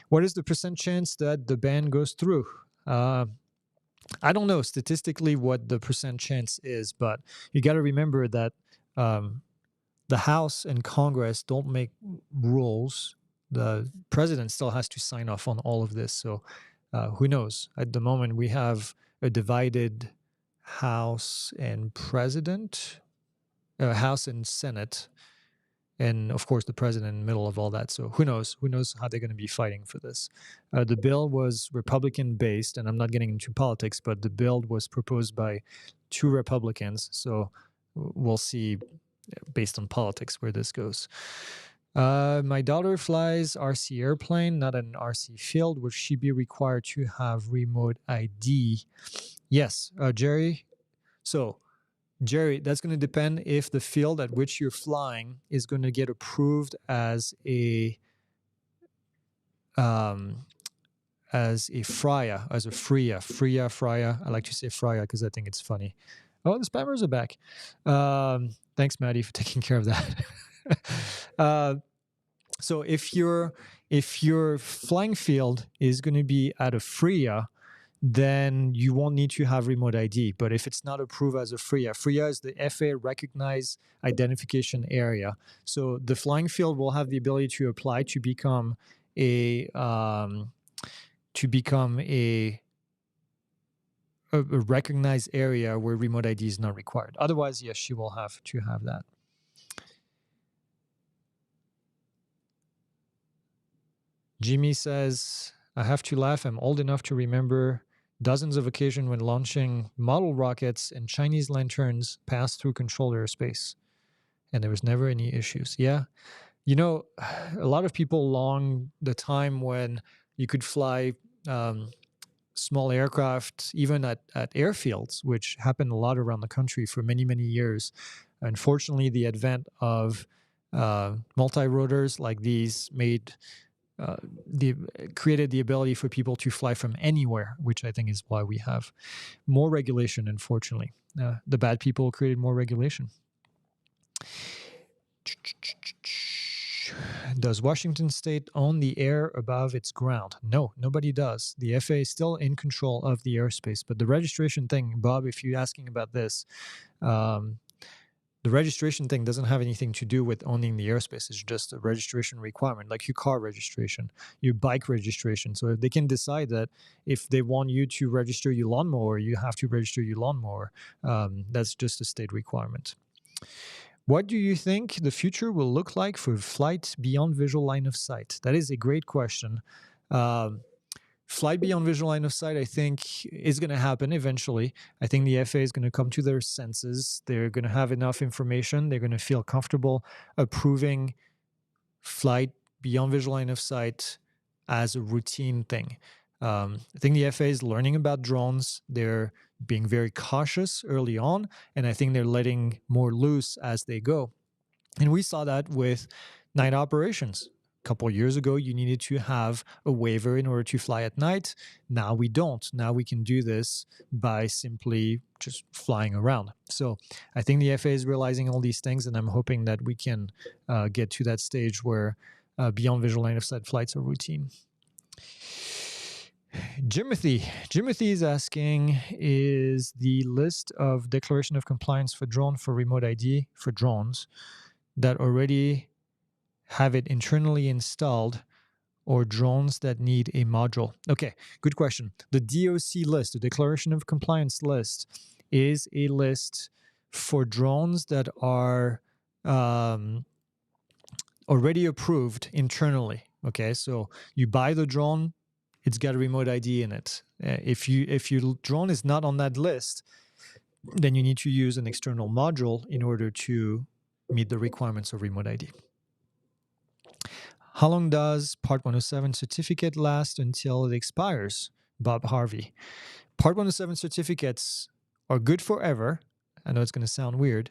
What is the percent chance that the ban goes through? I don't know statistically what the percent chance is, but you got to remember that the House and Congress don't make rules. The president still has to sign off on all of this. So who knows? At the moment, we have a divided House and House and Senate, and of course the president in the middle of all that. So who knows how they're going to be fighting for this. The bill was Republican based, and I'm not getting into politics, but the bill was proposed by 2 Republicans. So we'll see based on politics where this goes. My daughter flies RC airplane, not an RC field. Would she be required to have remote ID? Yes, Jerry. So Jerry, that's going to depend if the field at which you're flying is going to get approved as a FRIA, as a FRIA. I like to say FRIA because I think it's funny. Oh, the spammers are back. Thanks, Maddie, for taking care of that. So if your flying field is going to be at a FRIA, then you won't need to have remote ID. But if it's not approved as a FRIA is the FAA recognized identification area. So the flying field will have the ability to apply to become a recognized area where remote ID is not required. Otherwise, yes, she will have to have that. Jimmy says, I have to laugh. I'm old enough to remember dozens of occasions when launching model rockets and Chinese lanterns passed through controlled airspace, and there was never any issues. Yeah. You know, a lot of people long the time when you could fly small aircraft, even at airfields, which happened a lot around the country for many, many years. Unfortunately, the advent of multi-rotors like these created the ability for people to fly from anywhere, which I think is why we have more regulation, unfortunately. The bad people created more regulation. Does Washington State own the air above its ground? No, nobody does. The FAA is still in control of the airspace. But the registration thing, Bob, if you're asking about this, the registration thing doesn't have anything to do with owning the airspace. It's just a registration requirement, like your car registration, your bike registration. So they can decide that if they want you to register your lawnmower, you have to register your lawnmower. That's just a state requirement. What do you think the future will look like for flight beyond visual line of sight? That is a great question. Flight beyond visual line of sight, I think, is going to happen eventually. I think the FAA is going to come to their senses. They're going to have enough information. They're going to feel comfortable approving flight beyond visual line of sight as a routine thing. I think the FAA is learning about drones. They're being very cautious early on, and I think they're letting more loose as they go. And we saw that with night operations. A couple of years ago, you needed to have a waiver in order to fly at night. Now we don't. Now we can do this by simply just flying around. So I think the FAA is realizing all these things, and I'm hoping that we can get to that stage where beyond visual line of sight flights are routine. Jimothy is asking, is the list of declaration of compliance for drone for remote ID for drones that already have it internally installed or drones that need a module? Okay, good question. The DOC list, the declaration of compliance list, is a list for drones that are already approved internally. Okay, so you buy the drone, it's got a remote ID in it. If your drone is not on that list, then you need to use an external module in order to meet the requirements of remote ID. How long does Part 107 certificate last until it expires? Bob Harvey. Part 107 certificates are good forever. I know it's going to sound weird,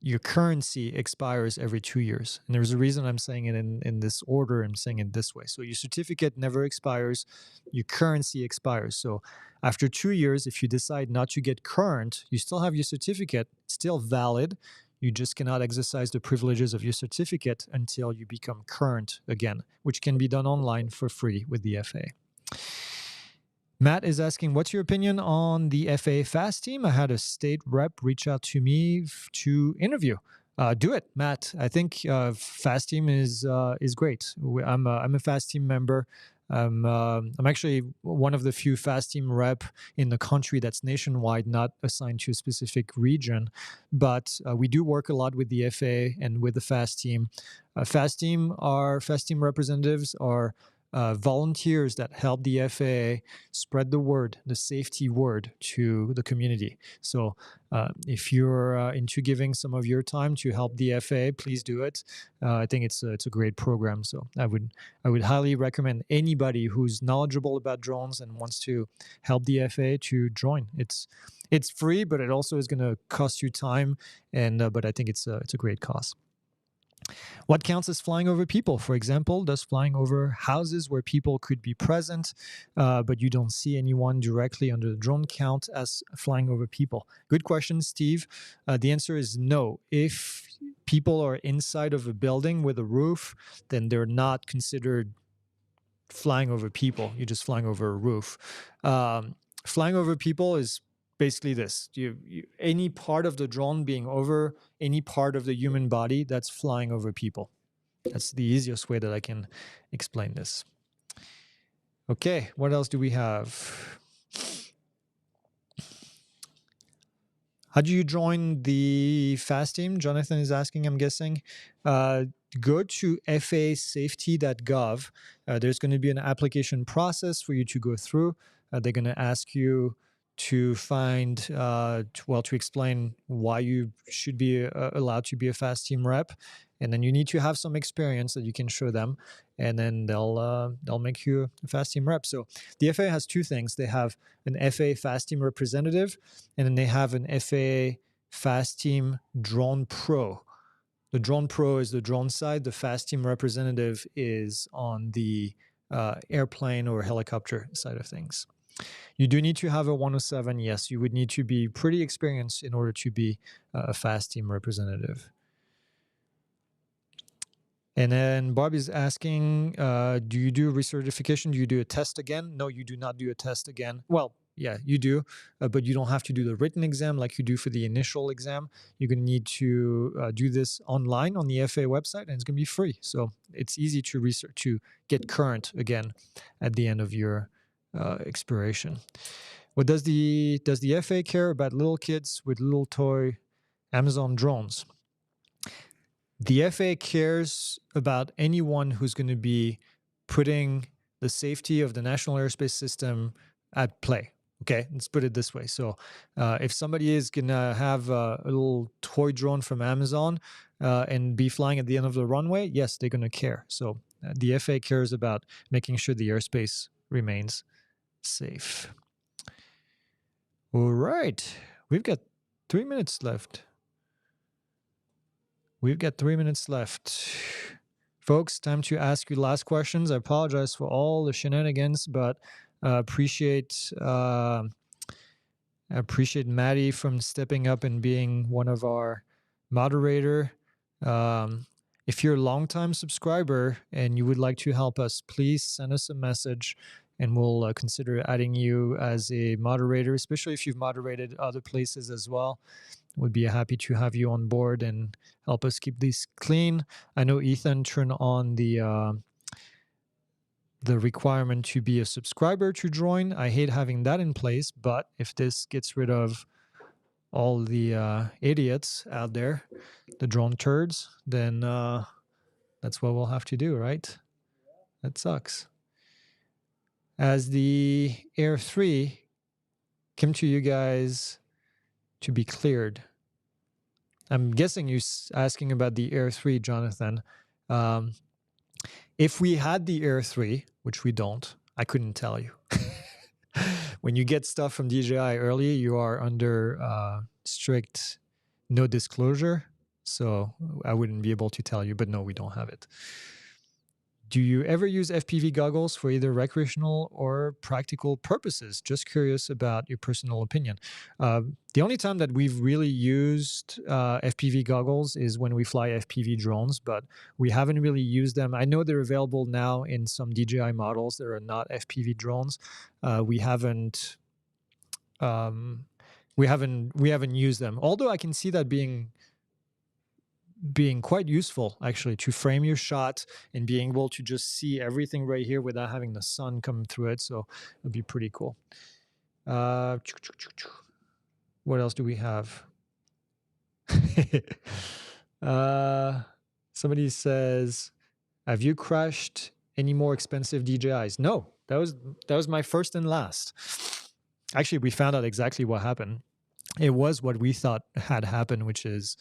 your currency expires every 2 years. And there's a reason I'm saying it in this order. I'm saying it this way. So your certificate never expires, your currency expires. So after 2 years, if you decide not to get current, you still have your certificate, still valid. You just cannot exercise the privileges of your certificate until you become current again, which can be done online for free with the FA. Matt is asking, what's your opinion on the FA FAST team? I had a state rep reach out to me to interview. Do it, Matt. I think FAST team is great. I'm a FAST team member. I'm actually one of the few FAST team rep in the country that's nationwide, not assigned to a specific region. But we do work a lot with the FA and with the FAST team. FAST team representatives are volunteers that help the FAA spread the word, the safety word to the community. So if you're into giving some of your time to help the FAA, please do it. I think it's a great program. So I would highly recommend anybody who's knowledgeable about drones and wants to help the FAA to join. It's free, but it also is going to cost you time. And but I think it's a great cause. What counts as flying over people? For example, does flying over houses where people could be present, but you don't see anyone directly under the drone count as flying over people? Good question, Steve. The answer is no. If people are inside of a building with a roof, then they're not considered flying over people. You're just flying over a roof. Flying over people is basically this: any part of the drone being over any part of the human body, that's flying over people. That's the easiest way that I can explain this. Okay, what else do we have? How do you join the FAST team? Jonathan is asking, I'm guessing. Go to fasafety.gov. There's going to be an application process for you to go through. They're going to ask you to find, to explain why you should be allowed to be a FAST team rep. And then you need to have some experience that you can show them. And then they'll make you a FAST team rep. So the FAA has two things. They have an FAA FAST team representative, and then they have an FAA FAST team drone pro. The drone pro is the drone side. The FAST team representative is on the airplane or helicopter side of things. You do need to have a 107. Yes, you would need to be pretty experienced in order to be a FAST team representative. And then Bob is asking, do you do recertification? Do you do a test again? No, you do not do a test again. Well, yeah, you do, but you don't have to do the written exam like you do for the initial exam. You're going to need to do this online on the FAA website, and it's going to be free. So it's easy to get current again at the end of your expiration. What does the FAA care about little kids with little toy Amazon drones? The FAA cares about anyone who's going to be putting the safety of the national airspace system at play. Okay, let's put it this way. So if somebody is going to have a little toy drone from Amazon and be flying at the end of the runway, yes, they're going to care. So the FAA cares about making sure the airspace remains safe. All right, we've got 3 minutes left. Folks, time to ask you last questions. I apologize for all the shenanigans, but appreciate Maddie from stepping up and being one of our moderator. If you're a longtime subscriber and you would like to help us, please send us a message and we'll consider adding you as a moderator, especially if you've moderated other places as well. Would be happy to have you on board and help us keep these clean. I know Ethan turned on the requirement to be a subscriber to join. I hate having that in place, but if this gets rid of all the idiots out there, the drone turds, then that's what we'll have to do, right? That sucks. As the Air 3 came to you guys to be cleared, I'm guessing you're asking about the Air 3, Jonathan. If we had the Air 3, which we don't, I couldn't tell you. When you get stuff from DJI early, you are under strict no disclosure So I wouldn't be able to tell you, but no, we don't have it. Do you ever use FPV goggles for either recreational or practical purposes? Just curious about your personal opinion. The only time that we've really used FPV goggles is when we fly FPV drones, but we haven't really used them. I know they're available now in some DJI models that are not FPV drones. We haven't used them. Although I can see that being quite useful, actually, to frame your shot and being able to just see everything right here without having the sun come through it. So it'd be pretty cool. What else do we have? Somebody says, have you crashed any more expensive DJIs? No, that was my first and last. Actually, we found out exactly what happened. It was what we thought had happened, which is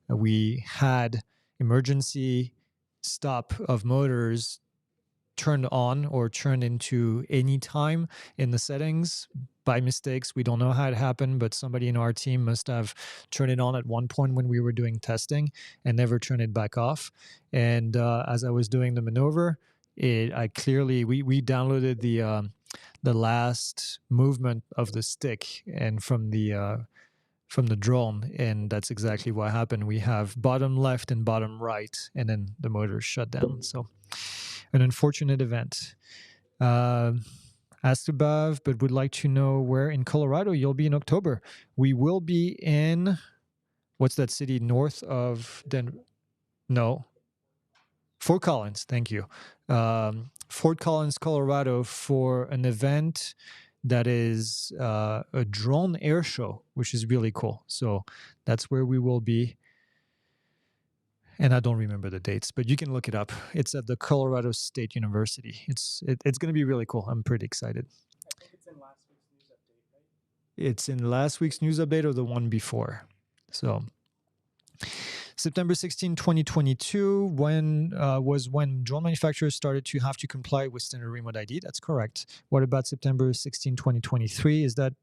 we had emergency stop of motors turned on or turned into any time in the settings by mistakes. We don't know how it happened, but somebody in our team must have turned it on at one point when we were doing testing and never turned it back off. And as I was doing the maneuver, we downloaded the last movement of the stick and from the drone, and that's exactly what happened. We have bottom left and bottom right, and then the motor shut down. So an unfortunate event. Asked above, but would like to know where in Colorado you'll be in October. We will be in, what's that city north of Denver? No. Fort Collins, thank you. Fort Collins, Colorado, for an event that is a drone air show, which is really cool. So that's where we will be. And I don't remember the dates, but you can look it up. It's at the Colorado State University. It's going to be really cool. I'm pretty excited. I think it's in last week's news update, right? It's in last week's news update or the one before. So September 16, 2022, was when drone manufacturers started to have to comply with standard remote ID. That's correct. What about September 16, 2023? Is that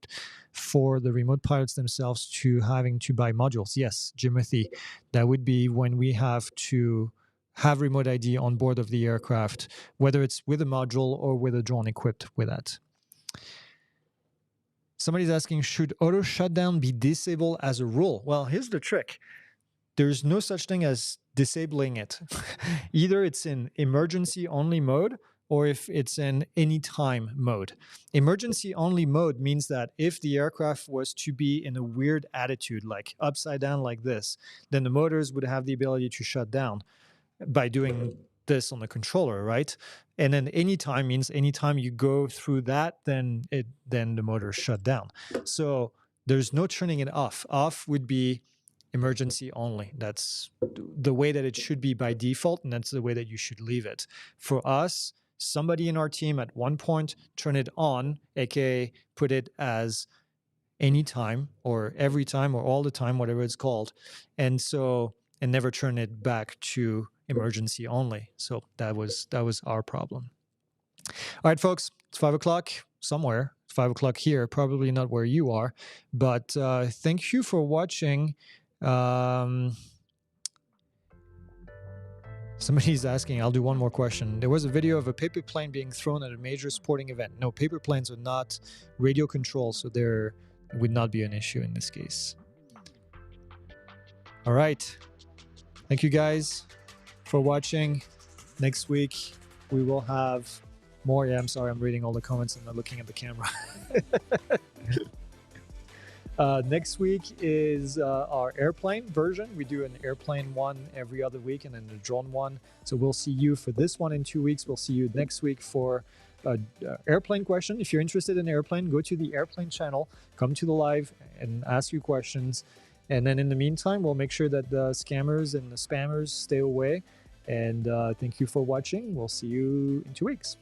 for the remote pilots themselves to having to buy modules? Yes, Jimothy. That would be when we have to have remote ID on board of the aircraft, whether it's with a module or with a drone equipped with that. Somebody's asking, should auto shutdown be disabled as a rule? Well, here's the trick. There's no such thing as disabling it. Either it's in emergency only mode or if it's in anytime mode. Emergency only mode means that if the aircraft was to be in a weird attitude, like upside down like this, then the motors would have the ability to shut down by doing this on the controller, right? And then anytime means anytime you go through that, then the motor shut down. So there's no turning it off. Off would be emergency only. That's the way that it should be by default, and that's the way that you should leave it. For us, somebody in our team at one point turned it on, aka put it as anytime or every time or all the time, whatever it's called, and never turn it back to emergency only. So that was our problem. All right, folks, it's 5 o'clock somewhere. It's 5 o'clock here, probably not where you are, but thank you for watching. Somebody's asking, I'll do one more question. There was a video of a paper plane being thrown at a major sporting event. No, paper planes are not radio controlled, so there would not be an issue in this case. All right. Thank you guys for watching. Next week, we will have more. Yeah, I'm sorry, I'm reading all the comments and not looking at the camera. Next week is our airplane version. We do an airplane one every other week and then a drone one. So we'll see you for this one in 2 weeks. We'll see you next week for an airplane question. If you're interested in airplane, go to the airplane channel, come to the live and ask your questions. And then in the meantime, we'll make sure that the scammers and the spammers stay away. And thank you for watching. We'll see you in 2 weeks.